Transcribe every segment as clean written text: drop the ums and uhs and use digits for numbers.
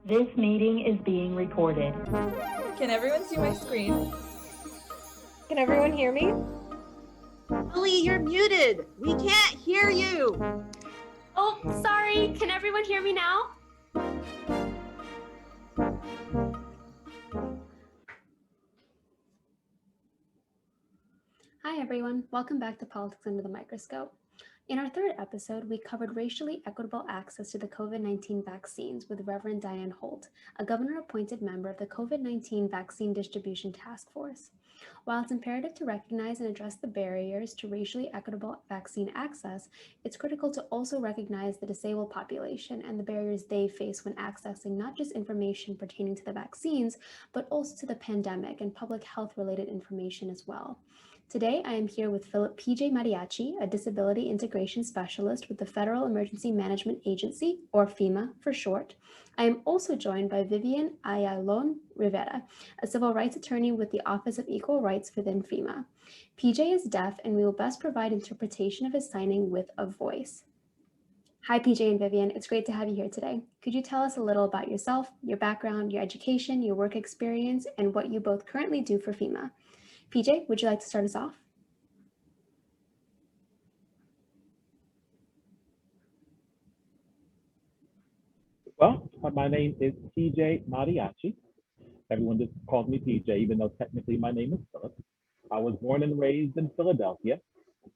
This meeting is being recorded. Can everyone see my screen? Can everyone hear me? Lily, you're muted. We can't hear you. Oh, sorry. Can everyone hear me now? Hi, everyone. Welcome back to Politics Under the Microscope. In our third episode, we covered racially equitable access to the COVID-19 vaccines with Reverend Diann Holt, a governor-appointed member of the COVID-19 Vaccine Distribution Task Force. While it's imperative to recognize and address the barriers to racially equitable vaccine access, it's critical to also recognize the disabled population and the barriers they face when accessing not just information pertaining to the vaccines, but also to the pandemic and public health-related information as well. Today, I am here with PJ Mattiachi, a disability integration specialist with the Federal Emergency Management Agency, or FEMA for short. I am also joined by Vivian Ayalón Rivera, a civil rights attorney with the Office of Equal Rights within FEMA. PJ is deaf, and we will best provide interpretation of his signing with a voice. Hi, PJ and Vivian. It's great to have you here today. Could you tell us a little about yourself, your background, your education, your work experience, and what you both currently do for FEMA? PJ, would you like to start us off? Well, my name is PJ Mattiachi. Everyone just calls me PJ, even though technically my name is Philip. I was born and raised in Philadelphia.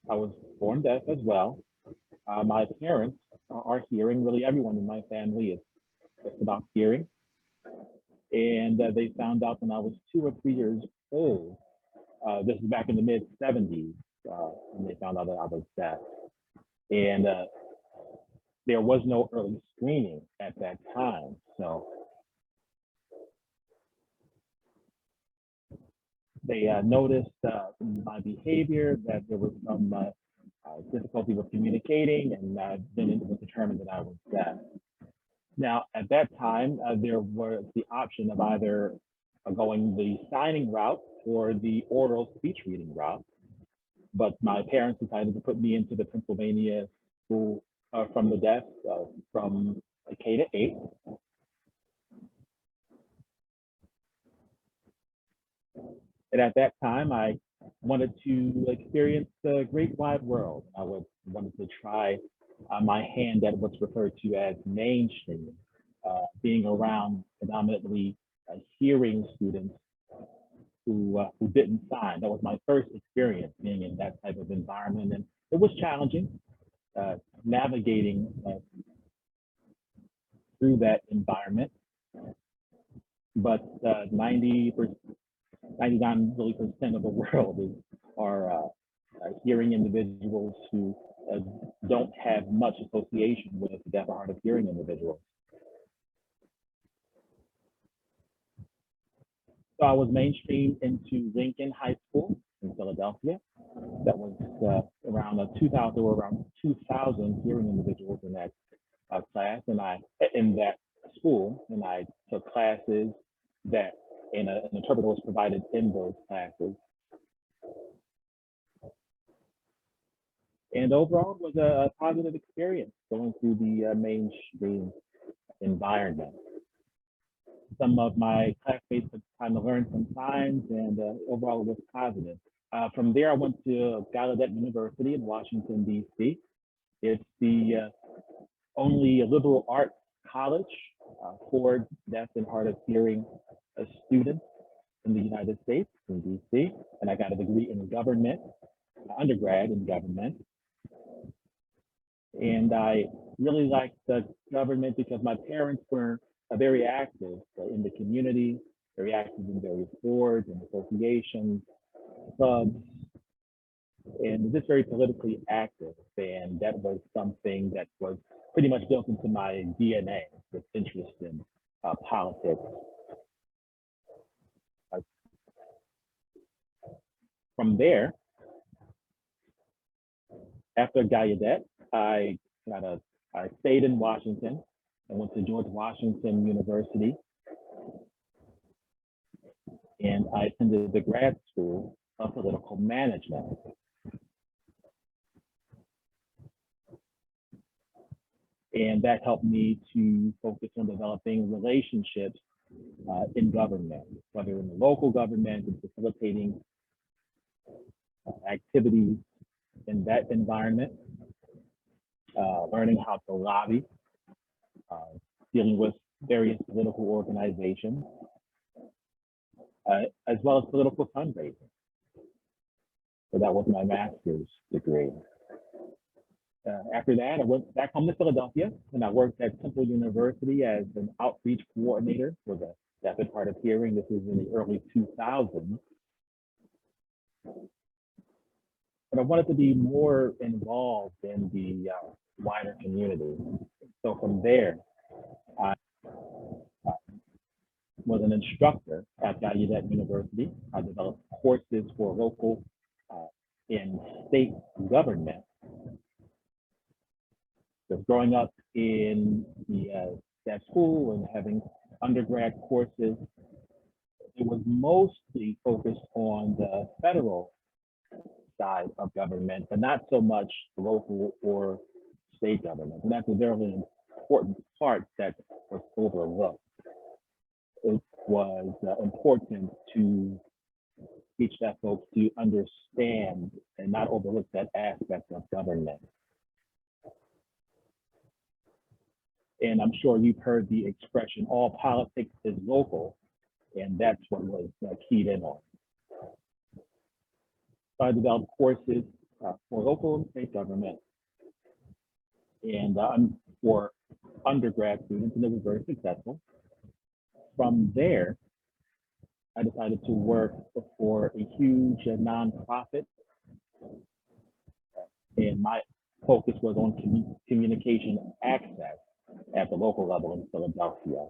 I was born deaf as well. My parents are hearing. Really, everyone in my family is just about hearing. And they found out when I was 2 or 3 years old. This is back in the mid-70s when they found out that I was deaf. And there was no early screening at that time. So they noticed my behavior, that there was some difficulty with communicating, and then it was determined that I was deaf. Now, at that time, there was the option of either going the signing route or the oral speech reading route. But my parents decided to put me into the Pennsylvania school from the deaf from K to 8. And at that time, I wanted to experience the great wide world. I wanted to try my hand at what's referred to as mainstream, being around predominantly hearing students who didn't sign. That was my first experience being in that type of environment, and it was challenging navigating through that environment. But 99% of the world are hearing individuals who don't have much association with the deaf or hard of hearing individuals. So I was mainstreamed into Lincoln High School in Philadelphia. That was around 2000. There were around 2,000 hearing individuals in that class, and in that school, and I took classes that, and an interpreter was provided in those classes. And overall, it was a positive experience going through the mainstream environment. Some of my classmates took time to learn some signs, and overall it was positive. From there, I went to Gallaudet University in Washington, D.C. It's the only liberal arts college for deaf and hard of hearing students in the United States, in D.C. And I got a degree in government, undergrad in government. And I really liked the government because my parents were very active in the community, very active in various boards and associations, clubs, and just very politically active. And that was something that was pretty much built into my DNA, this interest in politics. From there, after Gallaudet, I stayed in Washington. I went to George Washington University, and I attended the grad school of political management. And that helped me to focus on developing relationships in government, whether in the local government and facilitating activities in that environment, learning how to lobby, dealing with various political organizations, as well as political fundraising. So that was my master's degree. After that, I went back home to Philadelphia and I worked at Temple University as an outreach coordinator for the deaf and hard of hearing. This was in the early 2000s. But I wanted to be more involved in the wider community. So from there, I was an instructor at Gallaudet University. I developed courses for local and state government. So growing up in that school and having undergrad courses, it was mostly focused on the federal side of government, but not so much local or state government. And that's a very important part that was overlooked. It was important to teach that folks to understand and not overlook that aspect of government. And I'm sure you've heard the expression, all politics is local, and that's what was keyed in on. So I developed courses for local and state government and for undergrad students, and they were very successful. From there, I decided to work for a huge nonprofit, and my focus was on communication access at the local level in Philadelphia,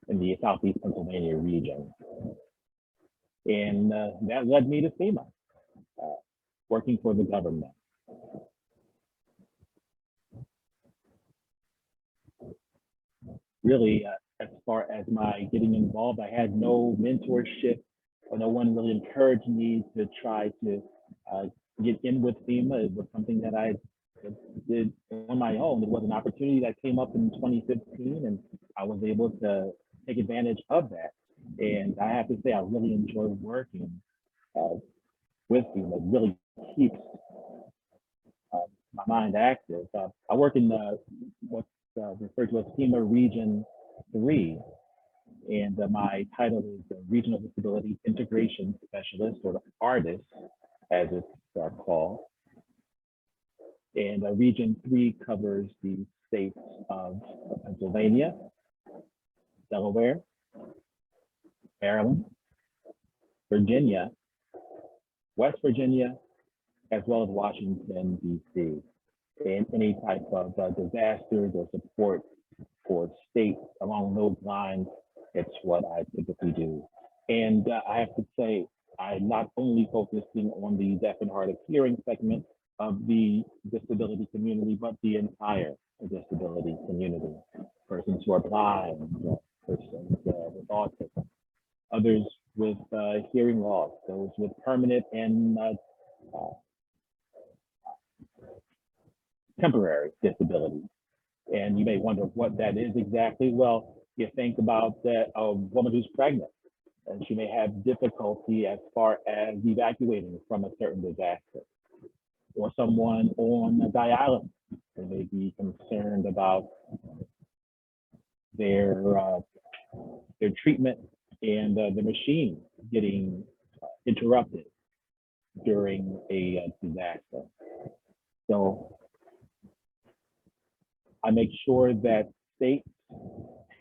in the Southeast Pennsylvania region. And that led me to FEMA, working for the government. Really, as far as my getting involved, I had no mentorship, or no one really encouraged me to try to get in with FEMA. It was something that I did on my own. It was an opportunity that came up in 2015, and I was able to take advantage of that. And I have to say, I really enjoy working with FEMA. It really keeps my mind active. I work in what's referred to as FEMA Region 3, and my title is the Regional Disability Integration Specialist, or the artist, as it's called. And Region 3 covers the states of Pennsylvania, Delaware, Maryland, Virginia, West Virginia, as well as Washington, D.C. And any type of disasters or support for states along those lines, it's what I typically do. And I have to say, I'm not only focusing on the deaf and hard of hearing segment of the disability community, but the entire disability community. Persons who are blind, persons with autism, others with hearing loss, those with permanent and temporary disabilities. And you may wonder what that is exactly. Well, you think about that a woman who's pregnant, and she may have difficulty as far as evacuating from a certain disaster. Or someone on dialysis, they may be concerned about their treatment and the machine getting interrupted during a disaster. So I make sure that states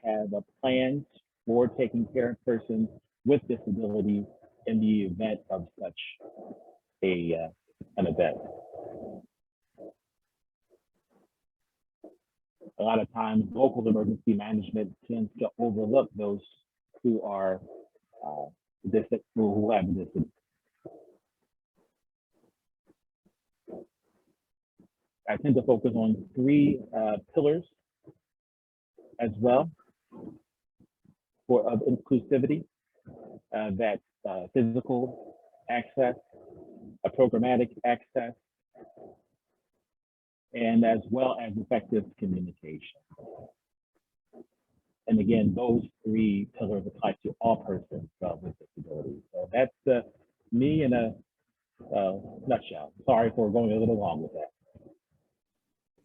have plans for taking care of persons with disabilities in the event of such an event. A lot of times, local emergency management tends to overlook those who are who have disabilities. I tend to focus on three pillars as well of inclusivity. That's physical access, programmatic access, and as well as effective communication. And again, those three pillars apply to all persons with disabilities. So that's me in a nutshell. Sorry for going a little long with that.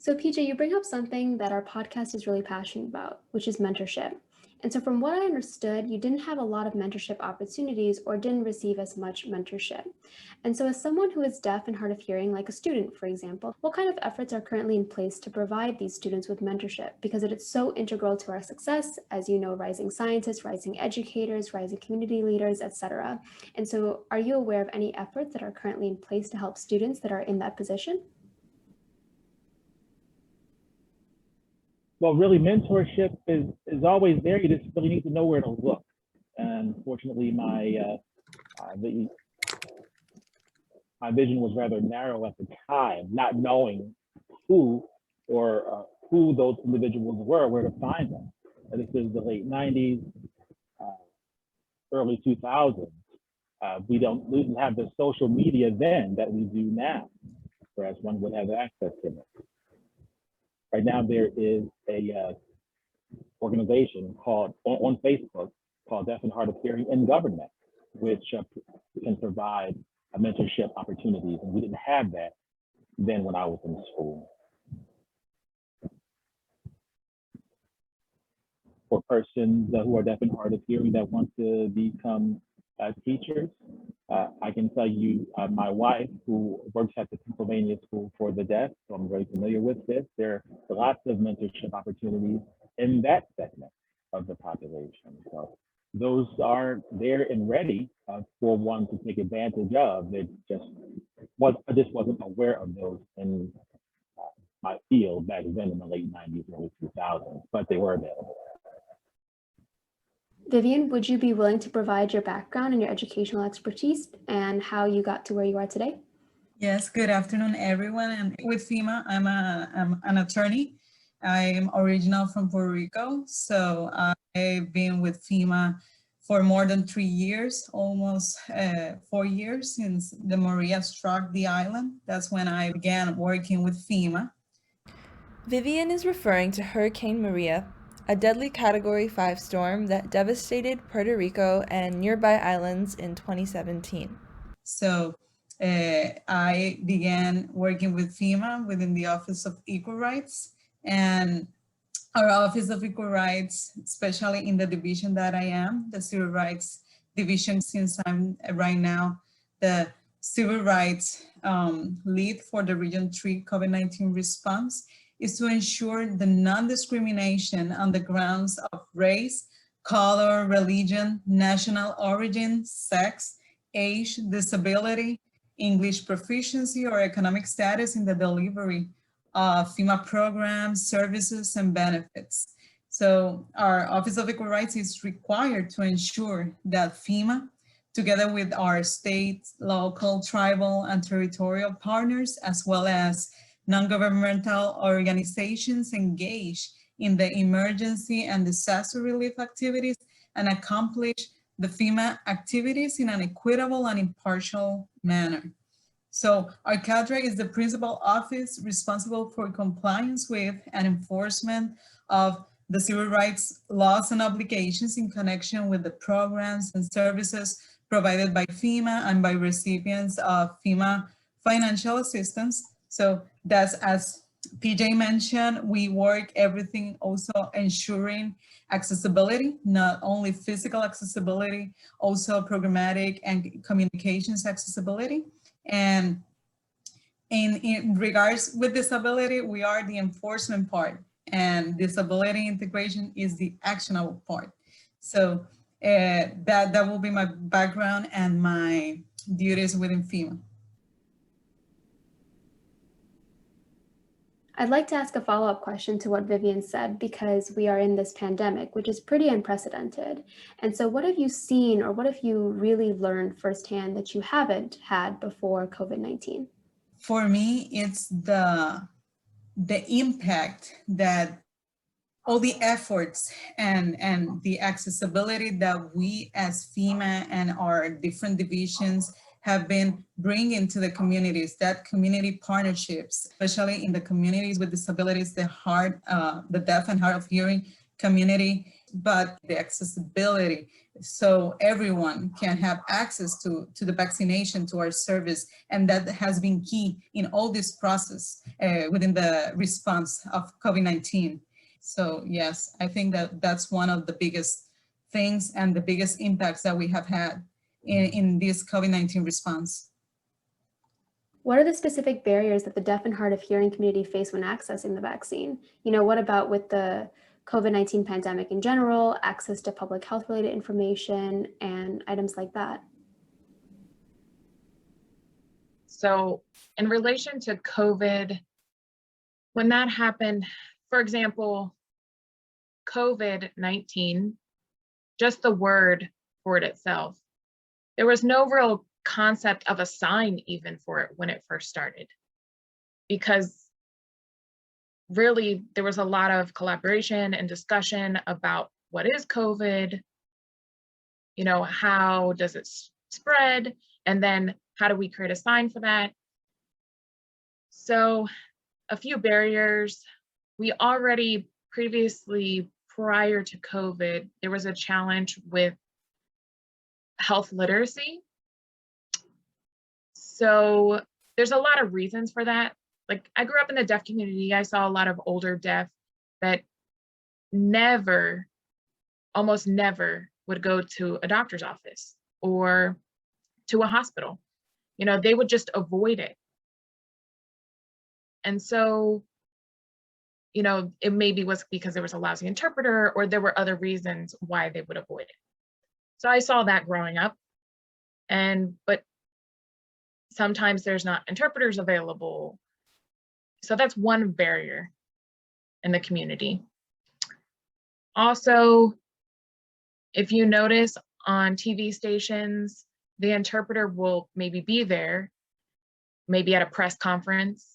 So PJ, you bring up something that our podcast is really passionate about, which is mentorship. And so from what I understood, you didn't have a lot of mentorship opportunities or didn't receive as much mentorship. And so as someone who is deaf and hard of hearing, like a student, for example, what kind of efforts are currently in place to provide these students with mentorship? Because it is so integral to our success, as you know, rising scientists, rising educators, rising community leaders, etc. And so are you aware of any efforts that are currently in place to help students that are in that position? Well, really, mentorship is always there. You just really need to know where to look. And fortunately, my vision was rather narrow at the time, not knowing who those individuals were, where to find them. And this is the late 90s, early 2000s. We didn't have the social media then that we do now, whereas one would have access to it. Right now, there is a organization called on Facebook called Deaf and Hard of Hearing in Government, which can provide mentorship opportunities, and we didn't have that then when I was in school. For persons who are deaf and hard of hearing that want to become teachers, I can tell you, my wife, who works at the Pennsylvania School for the Deaf, so I'm very familiar with this. There are lots of mentorship opportunities in that segment of the population. So those are there and ready for one to take advantage of. I just wasn't aware of those in my field back then in the late 90s, early 2000s, but they were available. Vivian, would you be willing to provide your background and your educational expertise and how you got to where you are today? Yes, good afternoon, everyone. And with FEMA, I'm an attorney. I'm original from Puerto Rico, so I've been with FEMA for more than 3 years, almost 4 years since the Maria struck the island. That's when I began working with FEMA. Vivian is referring to Hurricane Maria, a deadly Category 5 storm that devastated Puerto Rico and nearby islands in 2017. So I began working with FEMA within the Office of Equal Rights, and our Office of Equal Rights, especially in the division that I am, the Civil Rights Division, since I'm right now the Civil Rights lead for the Region 3 COVID-19 response, is to ensure the non-discrimination on the grounds of race, color, religion, national origin, sex, age, disability, English proficiency, or economic status in the delivery of FEMA programs, services, and benefits. So our Office of Equal Rights is required to ensure that FEMA, together with our state, local, tribal, and territorial partners, as well as non-governmental organizations, engage in the emergency and disaster relief activities and accomplish the FEMA activities in an equitable and impartial manner. So our cadre is the principal office responsible for compliance with and enforcement of the civil rights laws and obligations in connection with the programs and services provided by FEMA and by recipients of FEMA financial assistance. So that's, as PJ mentioned, we work everything also ensuring accessibility, not only physical accessibility, also programmatic and communications accessibility. And in regards with disability, we are the enforcement part, and disability integration is the actionable part. So that will be my background and my duties within FEMA. I'd like to ask a follow-up question to what Vivian said, because we are in this pandemic, which is pretty unprecedented. And so what have you seen, or what have you really learned firsthand that you haven't had before COVID-19? For me, it's the impact that all the efforts and the accessibility that we as FEMA and our different divisions have been bringing to the communities, that community partnerships, especially in the communities with disabilities, the deaf and hard of hearing community, but the accessibility, so everyone can have access to the vaccination, to our service. And that has been key in all this process within the response of COVID-19. So yes, I think that that's one of the biggest things and the biggest impacts that we have had in this COVID-19 response. What are the specific barriers that the deaf and hard of hearing community face when accessing the vaccine? You know, what about with the COVID-19 pandemic in general, access to public health related information and items like that? So in relation to COVID, when that happened, for example, COVID-19, just the word for it itself, there was no real concept of a sign even for it when it first started, because really there was a lot of collaboration and discussion about what is COVID, you know, how does it spread, and then how do we create a sign for that? So a few barriers. We already previously, prior to COVID, there was a challenge with health literacy. So there's a lot of reasons for that. Like, I grew up in the deaf community. I saw a lot of older deaf that almost never would go to a doctor's office or to a hospital. You know, they would just avoid it. And so, you know, it maybe was because there was a lousy interpreter, or there were other reasons why they would avoid it. So I saw that growing up. But sometimes there's not interpreters available. So that's one barrier in the community. Also, if you notice on TV stations, the interpreter will maybe be there, maybe at a press conference,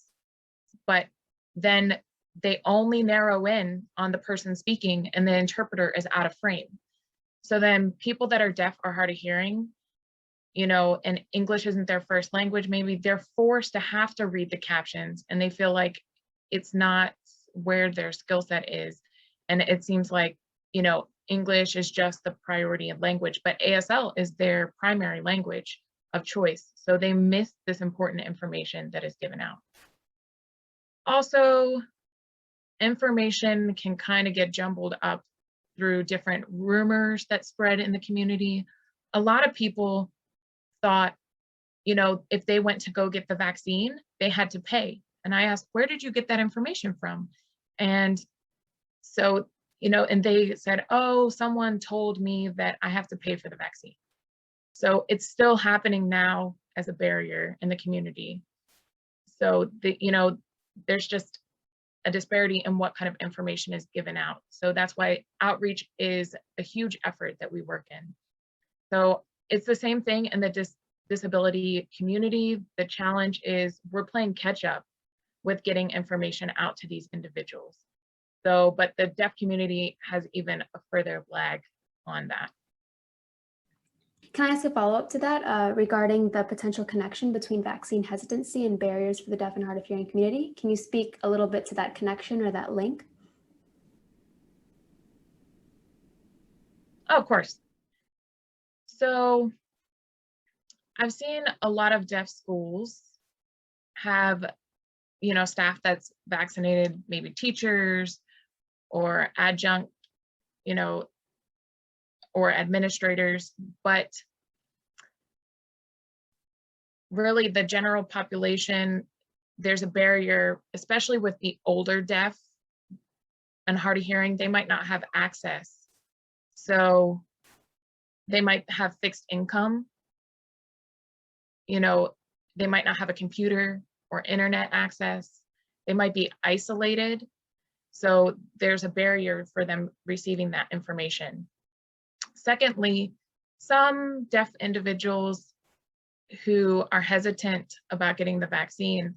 but then they only narrow in on the person speaking and the interpreter is out of frame. So then people that are deaf or hard of hearing, you know, and English isn't their first language, maybe they're forced to have to read the captions, and they feel like it's not where their skill set is. And it seems like, you know, English is just the priority of language, but ASL is their primary language of choice. So they miss this important information that is given out. Also, information can kind of get jumbled up through different rumors that spread in the community. A lot of people thought, you know, if they went to go get the vaccine, they had to pay. And I asked, where did you get that information from? And so, you know, and they said, oh, someone told me that I have to pay for the vaccine. So it's still happening now as a barrier in the community. So, you know, there's just a disparity in what kind of information is given out. So that's why outreach is a huge effort that we work in. So it's the same thing in the disability community. The challenge is we're playing catch up with getting information out to these individuals. So, but the deaf community has even a further lag on that. Can I ask a follow-up to that regarding the potential connection between vaccine hesitancy and barriers for the deaf and hard of hearing community? Can you speak a little bit to that connection or that link? Oh, of course. So I've seen a lot of deaf schools have, you know, staff that's vaccinated, maybe teachers or adjunct, you know, or administrators, but really the general population, there's a barrier, especially with the older deaf and hard of hearing, they might not have access. So they might have fixed income, you know, they might not have a computer or internet access. They might be isolated. So there's a barrier for them receiving that information. Secondly, some deaf individuals who are hesitant about getting the vaccine,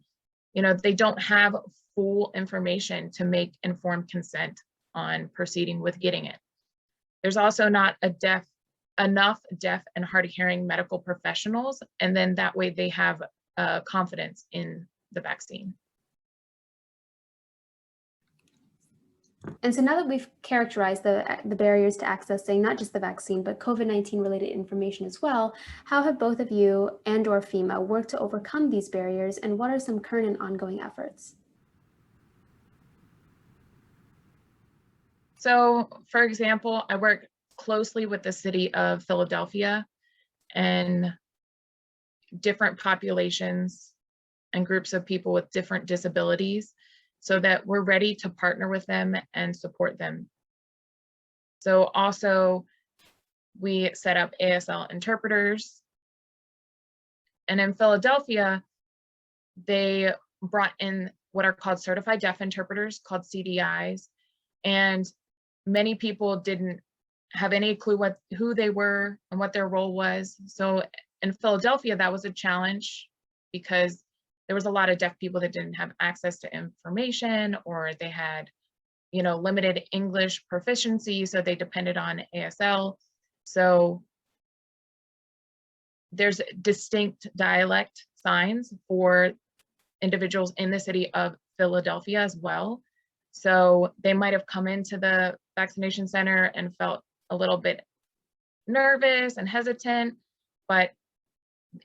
you know, they don't have full information to make informed consent on proceeding with getting it. There's also not a deaf enough deaf and hard of hearing medical professionals, and then that way they have confidence in the vaccine. And so now that we've characterized the barriers to accessing not just the vaccine, but COVID-19 related information as well, how have both of you and/or FEMA worked to overcome these barriers, and what are some current and ongoing efforts? So, for example, I work closely with the city of Philadelphia and different populations and groups of people with different disabilities, so that we're ready to partner with them and support them. So also, we set up ASL Interpreters. And in Philadelphia, they brought in what are called certified deaf interpreters, called CDIs. And many people didn't have any clue who they were and what their role was. So in Philadelphia, that was a challenge because there was a lot of deaf people that didn't have access to information, or they had, limited English proficiency, so they depended on ASL. So there's distinct dialect signs for individuals in the city of Philadelphia as well. So they might have come into the vaccination center and felt a little bit nervous and hesitant,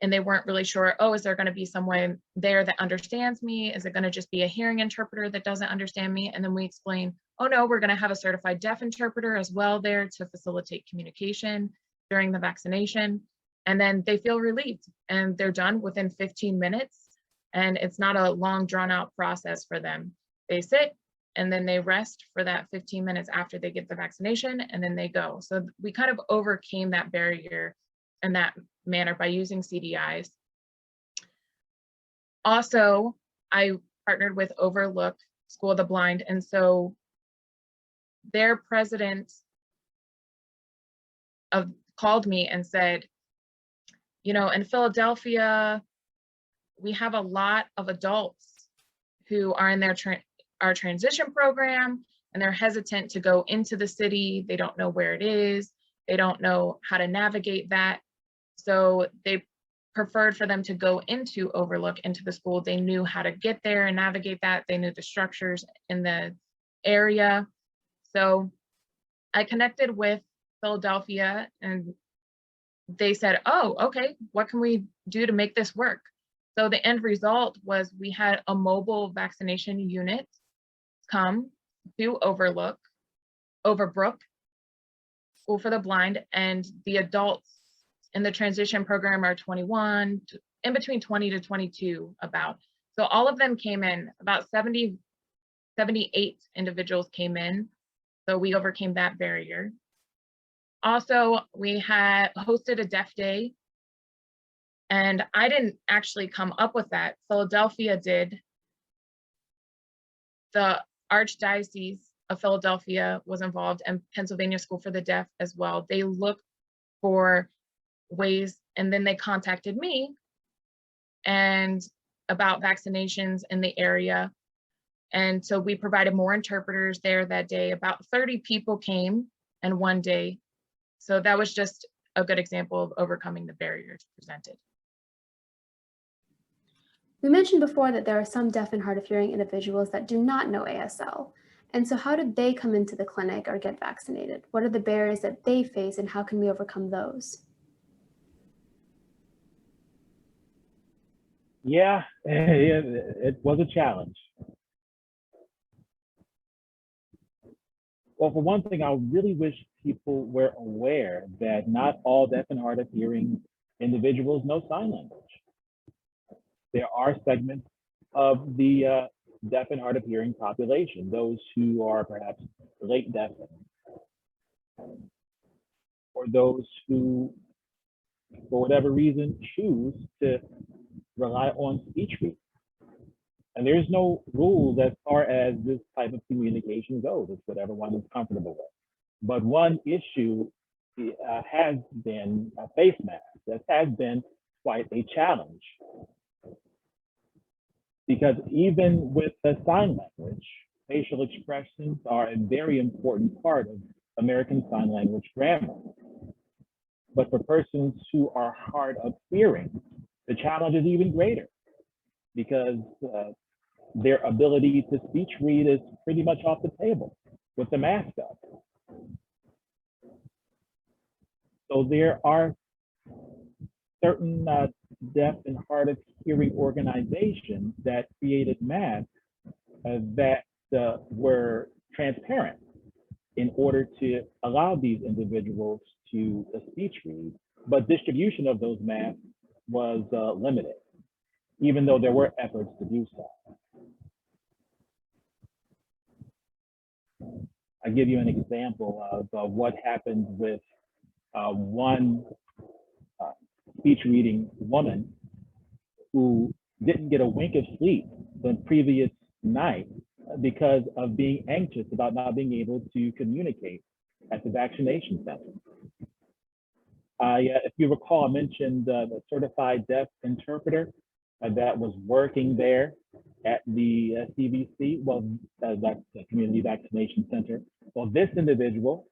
and they weren't really sure, is there going to be someone there that understands me? Is it going to just be a hearing interpreter that doesn't understand me? And then we explain, oh no, we're going to have a certified deaf interpreter as well there to facilitate communication during the vaccination. And then they feel relieved and they're done within 15 minutes. And it's not a long drawn out process for them. They sit and then they rest for that 15 minutes after they get the vaccination, and then they go. So we kind of overcame that barrier in that manner by using CDIs. Also, I partnered with Overlook School of the Blind, and so their president called me and said, in Philadelphia, we have a lot of adults who are in our transition program, and they're hesitant to go into the city. They don't know where it is. They don't know how to navigate that. So they preferred for them to go into Overlook, into the school. They knew how to get there and navigate that. They knew the structures in the area. So I connected with Philadelphia and they said, oh, okay, what can we do to make this work? So the end result was we had a mobile vaccination unit come to Overbrook School for the Blind, and the adults in the transition program are 21, in between 20 to 22 about. So all of them came in, about 78 individuals came in. So we overcame that barrier. Also, we had hosted a Deaf Day, and I didn't actually come up with that. Philadelphia did. The Archdiocese of Philadelphia was involved, and Pennsylvania School for the Deaf as well. They looked for ways, and then they contacted me and about vaccinations in the area. And so we provided more interpreters there that day. About 30 people came in one day. So that was just a good example of overcoming the barriers presented. We mentioned before that there are some deaf and hard of hearing individuals that do not know ASL. And so how did they come into the clinic or get vaccinated? What are the barriers that they face, and how can we overcome those? Yeah, it was a challenge. Well, for one thing, I really wish people were aware that not all deaf and hard of hearing individuals know sign language. There are segments of the deaf and hard of hearing population, those who are perhaps late deafened, or those who, for whatever reason, choose to rely on speech reading. And there's no rules as far as this type of communication goes. It's whatever one is comfortable with. But one issue has been a face mask. That has been quite a challenge. Because even with the sign language, facial expressions are a very important part of American Sign Language grammar. But for persons who are hard of hearing, the challenge is even greater because their ability to speech read is pretty much off the table with the mask up. So there are certain deaf and hard of hearing organizations that created masks that were transparent in order to allow these individuals to speech read, but distribution of those masks was limited, even though there were efforts to do so. I'll give you an example of what happened with one speech reading woman who didn't get a wink of sleep the previous night because of being anxious about not being able to communicate at the vaccination center. If you recall, I mentioned the certified deaf interpreter that was working there at the CVC, well, that's the community vaccination center. Well, this individual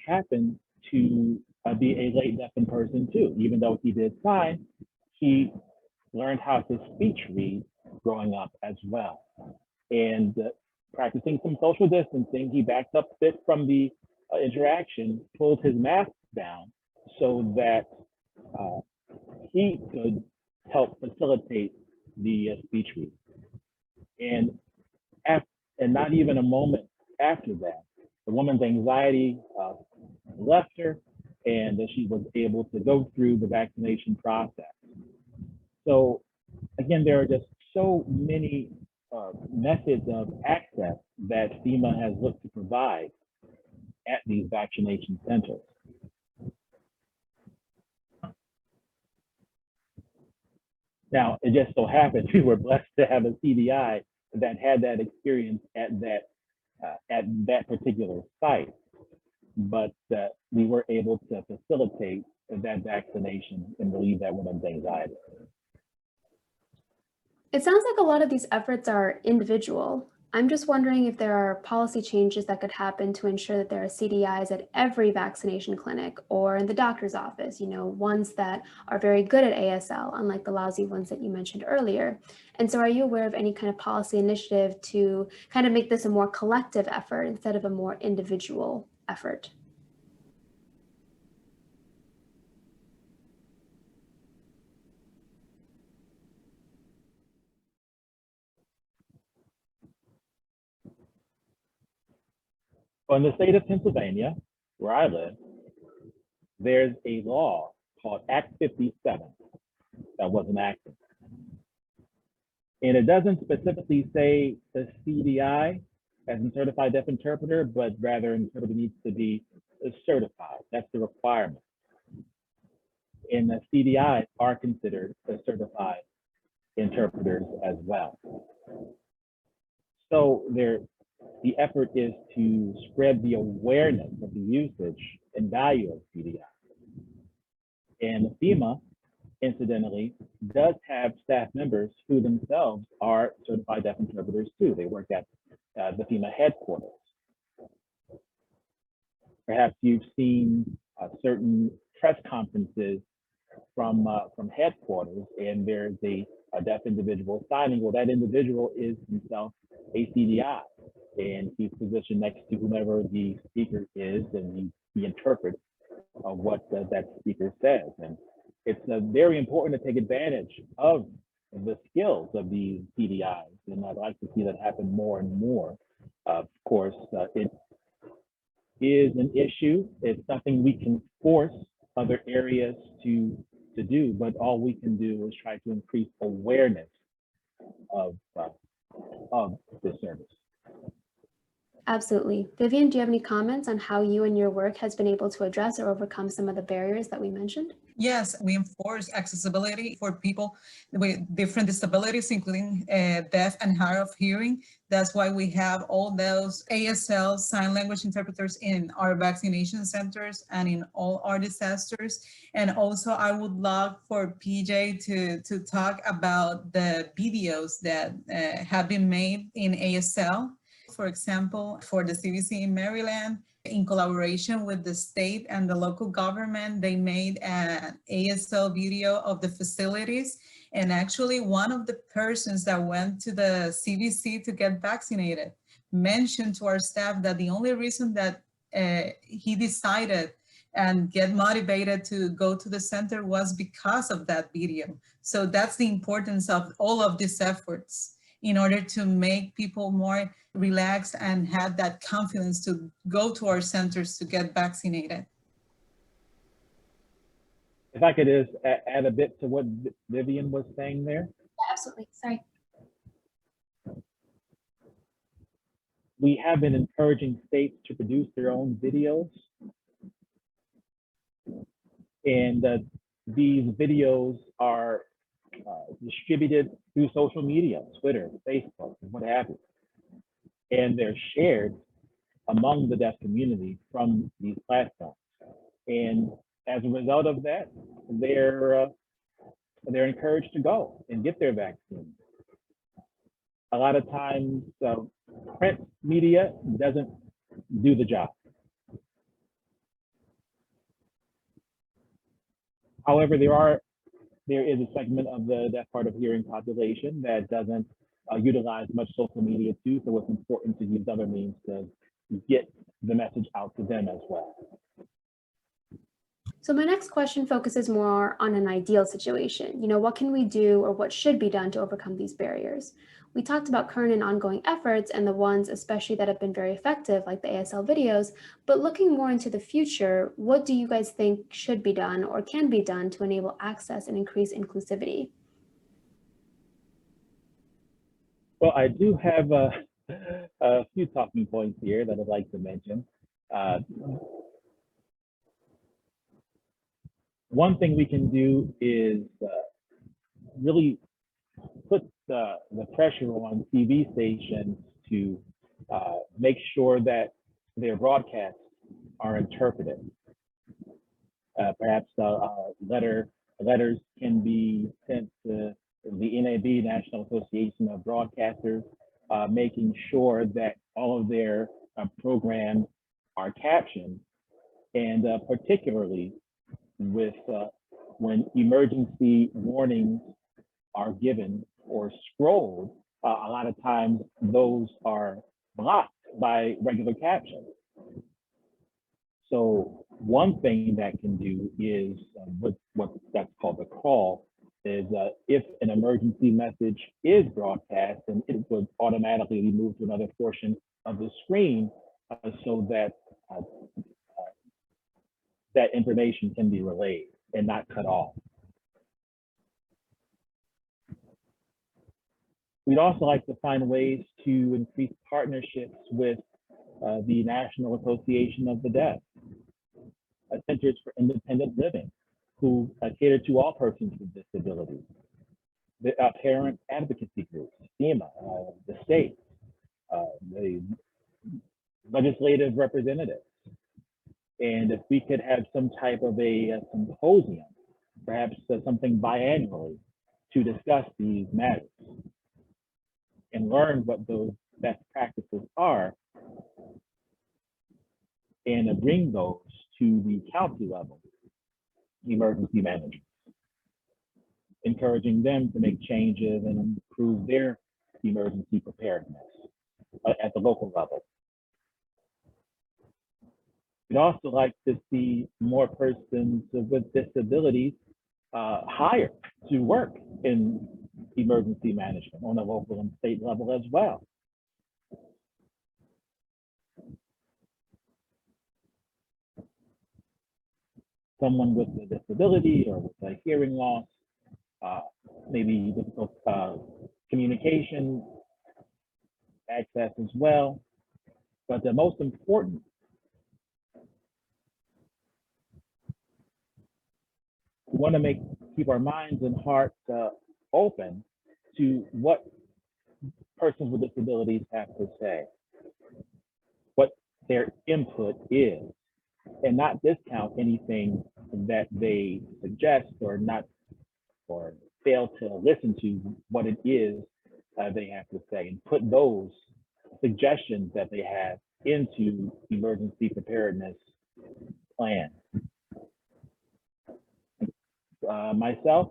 happened to be a late deafened person too. Even though he did sign, he learned how to speech read growing up as well. And practicing some social distancing, he backed up a bit from the interaction, pulled his mask down so that he could help facilitate the speech read. And not even a moment after that, the woman's anxiety left her and she was able to go through the vaccination process. So again, there are just so many methods of access that FEMA has looked to provide at these vaccination centers. Now, it just so happens we were blessed to have a CDI that had that experience at that particular site, but we were able to facilitate that vaccination and relieve that woman's anxiety. It sounds like a lot of these efforts are individual. I'm just wondering if there are policy changes that could happen to ensure that there are CDIs at every vaccination clinic or in the doctor's office, ones that are very good at ASL, unlike the lousy ones that you mentioned earlier. And so are you aware of any kind of policy initiative to kind of make this a more collective effort instead of a more individual effort? In the state of Pennsylvania, where I live, there's a law called Act 57 that was enacted. And it doesn't specifically say the CDI as a certified deaf interpreter, but rather an interpreter needs to be certified. That's the requirement. And the CDIs are considered certified interpreters as well. So the effort is to spread the awareness of the usage and value of CDI. And FEMA, incidentally, does have staff members who themselves are certified deaf interpreters too. They work at the FEMA headquarters. Perhaps you've seen certain press conferences from headquarters, and there's a deaf individual signing. Well, that individual is himself a CDI, and he's positioned next to whomever the speaker is, and he interprets what that speaker says. And it's very important to take advantage of the skills of these CDIs, and I'd like to see that happen more and more. Of course, it is an issue. It's something we can force other areas to do, but all we can do is try to increase awareness of this service. Absolutely. Vivian, do you have any comments on how you and your work has been able to address or overcome some of the barriers that we mentioned? Yes, we enforce accessibility for people with different disabilities, including deaf and hard of hearing. That's why we have all those ASL sign language interpreters in our vaccination centers and in all our disasters. And also I would love for PJ to talk about the videos that have been made in ASL. For example, for the CVC in Maryland, In collaboration with the state and the local government, they made an ASL video of the facilities. And actually one of the persons that went to the CVC to get vaccinated mentioned to our staff that the only reason that he decided and get motivated to go to the center was because of that video. So that's the importance of all of these efforts in order to make people more relaxed and have that confidence to go to our centers to get vaccinated. If I could just add a bit to what Vivian was saying there. Yeah, absolutely. Sorry. We have been encouraging states to produce their own videos. And these videos are distributed through social media, Twitter, Facebook, and what have you. And they're shared among the deaf community from these platforms. And as a result of that, they're encouraged to go and get their vaccine. A lot of times, print media doesn't do the job. However, there is a segment of the deaf hard of hearing population that doesn't utilize much social media too, so it's important to use other means to get the message out to them as well. So my next question focuses more on an ideal situation. What can we do or what should be done to overcome these barriers? We talked about current and ongoing efforts and the ones especially that have been very effective, like the ASL videos, but looking more into the future, what do you guys think should be done or can be done to enable access and increase inclusivity? Well, I do have a few talking points here that I'd like to mention. One thing we can do is really put the pressure on TV stations to make sure that their broadcasts are interpreted. Perhaps letters can be sent to the NAB, National Association of Broadcasters, making sure that all of their programs are captioned, and particularly with when emergency warnings are given or scrolled, a lot of times those are blocked by regular captions. So one thing that can do is what that's called the crawl, is if an emergency message is broadcast, and it would automatically be moved to another portion of the screen so that that information can be relayed and not cut off. We'd also like to find ways to increase partnerships with the National Association of the Deaf, Centers for Independent Living, who cater to all persons with disabilities, the parent advocacy groups, FEMA, the state, the legislative representatives. And if we could have some type of a symposium, perhaps something biannually, to discuss these matters and learn what those best practices are, and bring those to the county level emergency managers, encouraging them to make changes and improve their emergency preparedness at the local level. We'd also like to see more persons with disabilities hired to work in emergency management on a local and state level as well. Someone with a disability or with a hearing loss, maybe difficult communication access as well. But the most important, we want to keep our minds and hearts open to what persons with disabilities have to say, what their input is, and not discount anything that they suggest or fail to listen to what it is they have to say, and put those suggestions that they have into emergency preparedness plans. Myself,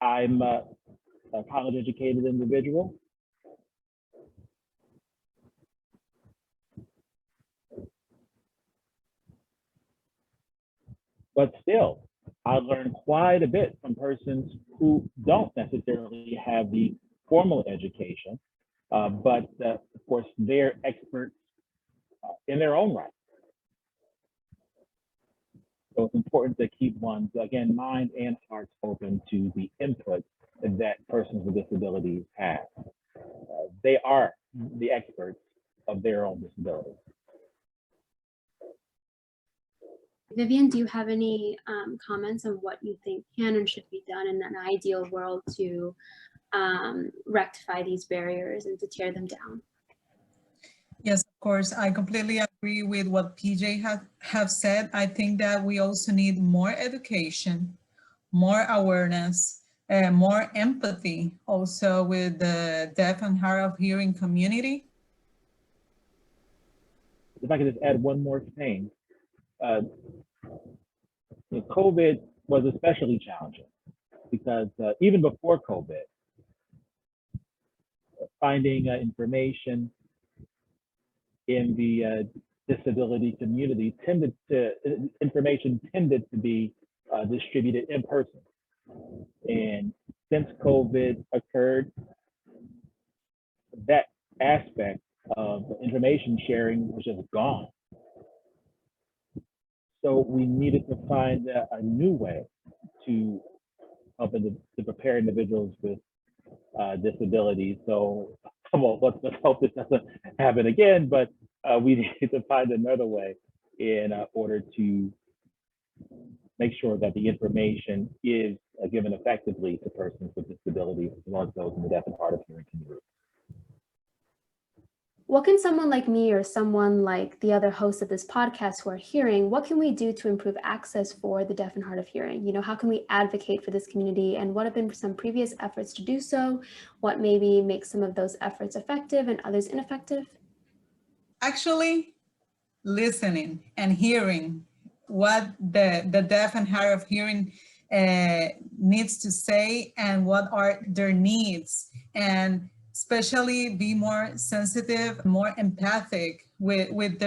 I'm a college educated individual. But still, I learned quite a bit from persons who don't necessarily have the formal education, but of course, they're experts in their own right. So it's important to keep one's, again, mind and hearts open to the input that persons with disabilities have. They are the experts of their own disability. Vivian, do you have any comments on what you think can and should be done in an ideal world to rectify these barriers and to tear them down? Yes, of course. I completely agree with what PJ have said. I think that we also need more education, more awareness, more empathy also with the deaf and hard of hearing community. If I could just add one more thing. COVID was especially challenging because even before COVID, finding information in the disability community information tended to be distributed in person. And since COVID occurred, that aspect of information sharing was just gone. So we needed to find a new way to help to prepare individuals with disabilities. So, well, let's hope this doesn't happen again, but we need to find another way in order to make sure that the information is given effectively to persons with disabilities, as well as those in the deaf and hard of hearing community. What can someone like me or someone like the other hosts of this podcast who are hearing, what can we do to improve access for the deaf and hard of hearing? You know, how can we advocate for this community, and what have been some previous efforts to do so? What maybe makes some of those efforts effective and others ineffective? Actually, listening and hearing what the deaf and hard of hearing needs to say and what are their needs, and especially be more sensitive, more empathic with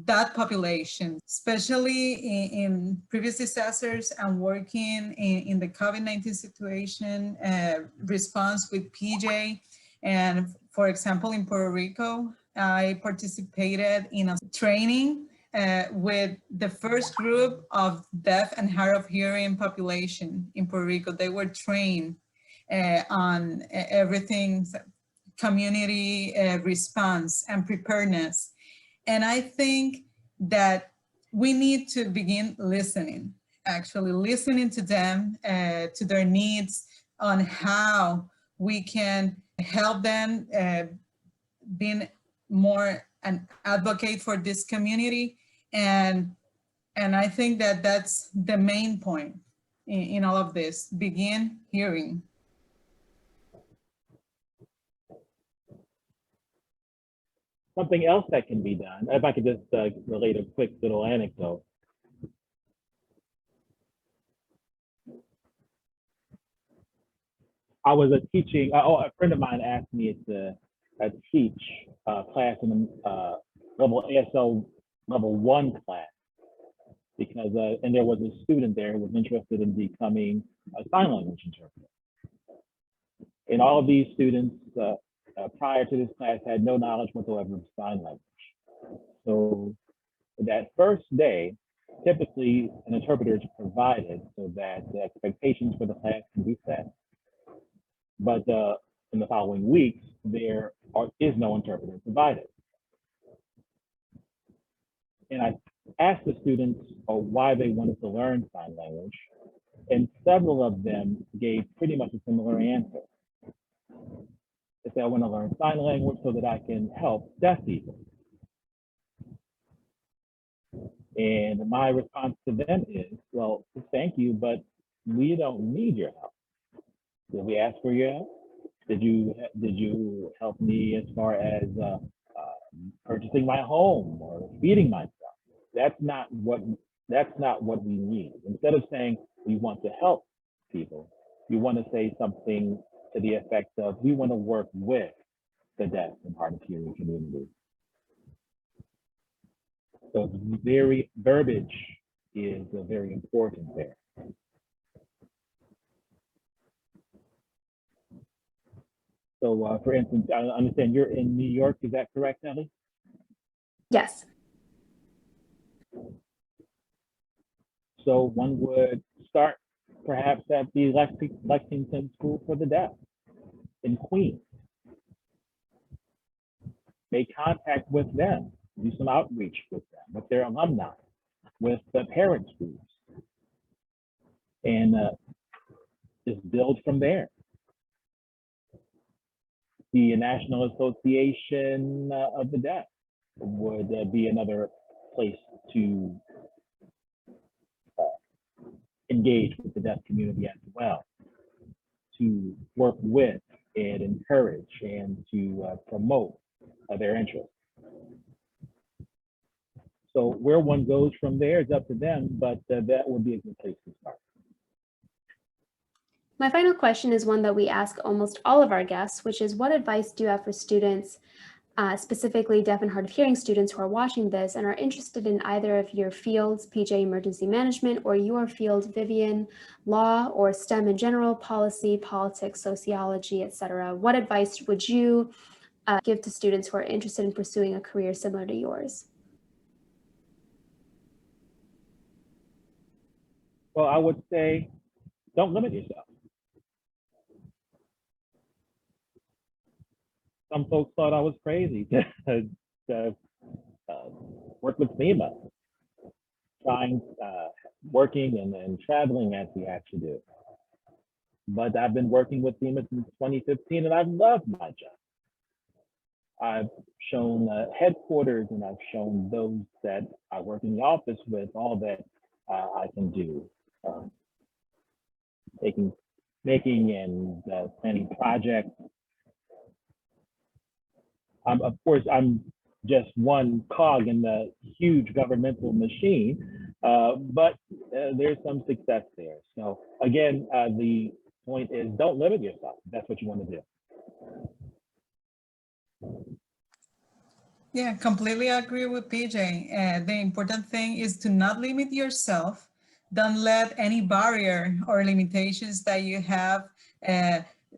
that population, especially in previous disasters and working in the COVID-19 situation response with PJ. And for example, in Puerto Rico, I participated in a training with the first group of deaf and hard of hearing population in Puerto Rico. They were trained on everything, community response and preparedness. And I think that we need to begin listening, actually listening to them, to their needs, on how we can help them being more an advocate for this community. And I think that that's the main point in all of this, begin hearing. Something else that can be done, if I could just relate a quick little anecdote. I was teaching, a friend of mine asked me to teach a class in the ASL level 1 class, because, and there was a student there who was interested in becoming a sign language interpreter. And all of these students prior to this class had no knowledge whatsoever of sign language. So that first day, typically an interpreter is provided so that the expectations for the class can be set. But in the following weeks, there is no interpreter provided. And I asked the students why they wanted to learn sign language, and several of them gave pretty much a similar answer. They said, I want to learn sign language so that I can help deaf people. And my response to them is, well, thank you, but we don't need your help. Did we ask for your help? Did you help me as far as purchasing my home or feeding myself. That's not what we need. Instead of saying we want to help people, you want to say something to the effect of we want to work with the deaf and hard of hearing community. So verbiage is very important there. So for instance, I understand you're in New York, is that correct, Ellie? Yes. So one would start perhaps at the Lexington School for the Deaf in Queens. Make contact with them, do some outreach with them, with their alumni, with the parent schools, and just build from there. The National Association of the Deaf would be another place to engage with the deaf community as well, to work with and encourage and to promote their interests. So where one goes from there is up to them, but that would be a good place to start. My final question is one that we ask almost all of our guests, which is what advice do you have for students, specifically deaf and hard of hearing students who are watching this and are interested in either of your fields, PJ Emergency Management, or your field, Vivian, law or STEM in general, policy, politics, sociology, etc. What advice would you give to students who are interested in pursuing a career similar to yours? Well, I would say, don't limit yourself. Some folks thought I was crazy to work with FEMA, working and traveling as we actually do. But I've been working with FEMA since 2015 and I've loved my job. I've shown headquarters and I've shown those that I work in the office with all that I can do. Making and planning projects. Of course, I'm just one cog in the huge governmental machine, but there's some success there. So again, the point is don't limit yourself. That's what you want to do. Yeah, completely agree with PJ. The important thing is to not limit yourself. Don't let any barrier or limitations that you have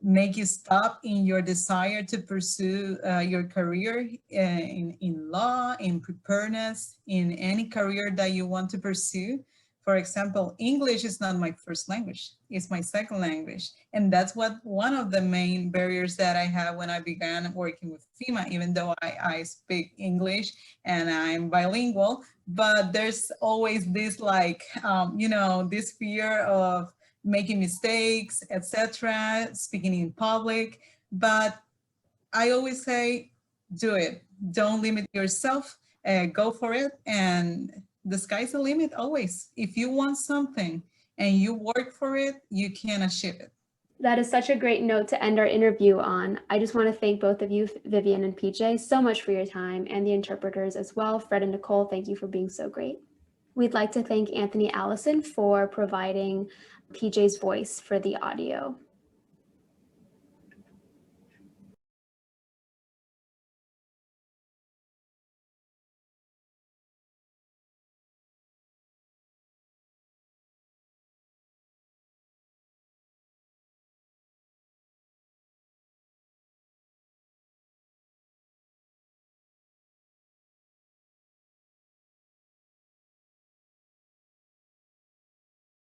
make you stop in your desire to pursue your career in law, in preparedness, in any career that you want to pursue. For example, English is not my first language, it's my second language. And that's one of the main barriers that I had when I began working with FEMA, even though I speak English and I'm bilingual, but there's always this this fear of making mistakes, etc., speaking in public. But I always say, do it. Don't limit yourself, go for it. And the sky's the limit always. If you want something and you work for it, you can achieve it. That is such a great note to end our interview on. I just want to thank both of you, Vivian and PJ, so much for your time, and the interpreters as well. Fred and Nicole, thank you for being so great. We'd like to thank Anthony Allison for providing PJ's voice for the audio.